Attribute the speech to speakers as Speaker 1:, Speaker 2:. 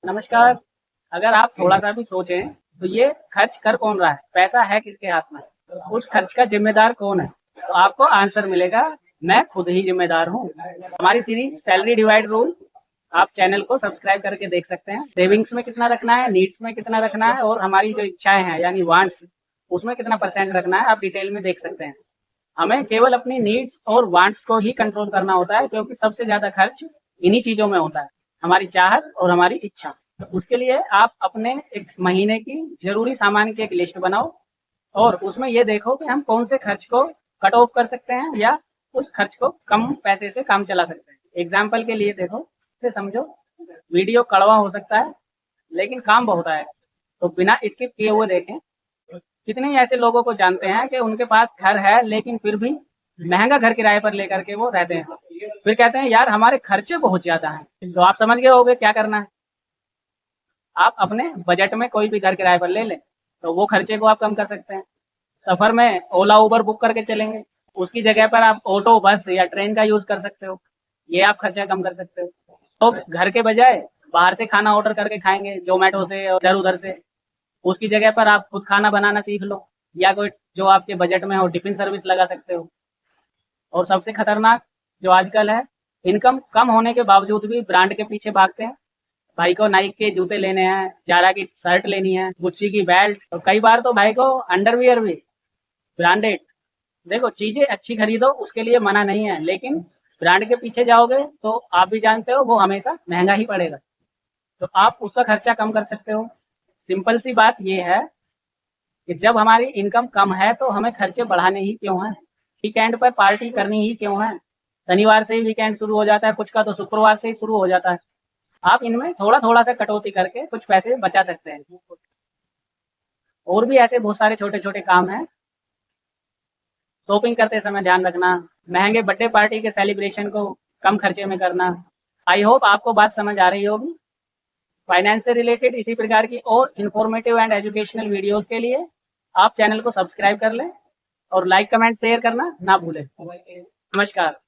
Speaker 1: नमस्कार। अगर आप थोड़ा सा भी सोचें तो ये खर्च कर कौन रहा है, पैसा है किसके हाथ में, उस खर्च का जिम्मेदार कौन है, तो आपको आंसर मिलेगा, मैं खुद ही जिम्मेदार हूँ। हमारी सीरीज सैलरी डिवाइड रूल आप चैनल को सब्सक्राइब करके देख सकते हैं। सेविंग्स में कितना रखना है, नीड्स में कितना रखना है, और हमारी जो इच्छाएं हैं यानी वांट्स, उसमें कितना परसेंट रखना है, आप डिटेल में देख सकते हैं। हमें केवल अपनी नीड्स और वांट्स को ही कंट्रोल करना होता है, क्योंकि सबसे ज्यादा खर्च इन्हीं चीजों में होता है, हमारी चाहत और हमारी इच्छा। तो उसके लिए आप अपने एक महीने की जरूरी सामान की एक लिस्ट बनाओ, और उसमें ये देखो कि हम कौन से खर्च को कट ऑफ कर सकते हैं या उस खर्च को कम पैसे से काम चला सकते हैं। एग्जाम्पल के लिए देखो, इसे समझो, वीडियो कड़वा हो सकता है लेकिन काम बहुत है, तो बिना स्किप किए हुए देखें। कितने ही ऐसे लोगों को जानते हैं कि उनके पास घर है लेकिन फिर भी महंगा घर किराए पर लेकर के वो रहते हैं, फिर कहते हैं यार हमारे खर्चे बहुत ज्यादा हैं। तो आप समझ गए होंगे क्या करना है। आप अपने बजट में कोई भी घर किराए पर ले लें तो वो खर्चे को आप कम कर सकते हैं। सफर में ओला उबर बुक करके चलेंगे, उसकी जगह पर आप ऑटो, बस या ट्रेन का यूज कर सकते हो, ये आप खर्चा कम कर सकते हो। तो घर के बजाय बाहर से खाना ऑर्डर करके खाएंगे जोमेटो से और इधर उधर से, उसकी जगह पर आप खुद खाना बनाना सीख लो, या कोई जो आपके बजट में हो टिफिन सर्विस लगा सकते हो। और सबसे खतरनाक जो आजकल है, इनकम कम होने के बावजूद भी ब्रांड के पीछे भागते हैं। भाई को नाइक के जूते लेने हैं, जारा की शर्ट लेनी है, गुच्ची की बेल्ट, और कई बार तो भाई को अंडरवियर भी ब्रांडेड। देखो, चीजें अच्छी खरीदो उसके लिए मना नहीं है, लेकिन ब्रांड के पीछे जाओगे तो आप भी जानते हो वो हमेशा महंगा ही पड़ेगा, तो आप उसका खर्चा कम कर सकते हो। सिंपल सी बात ये है कि जब हमारी इनकम कम है तो हमें खर्चे बढ़ाने ही क्यों हैं, वीकेंड पर पार्टी करनी ही क्यों है। शनिवार से ही वीकेंड शुरू हो जाता है, कुछ का तो शुक्रवार से ही शुरू हो जाता है। आप इनमें थोड़ा थोड़ा सा कटौती करके कुछ पैसे बचा सकते हैं। और भी ऐसे बहुत सारे छोटे छोटे काम हैं। शॉपिंग करते समय ध्यान रखना, महंगे बर्थडे पार्टी के सेलिब्रेशन को कम खर्चे में करना। आई होप आपको बात समझ आ रही होगी। फाइनेंस से रिलेटेड इसी प्रकार की और इन्फॉर्मेटिव एंड एजुकेशनल वीडियोस के लिए आप चैनल को सब्सक्राइब कर लें, और लाइक कमेंट शेयर करना ना भूलें। नमस्कार।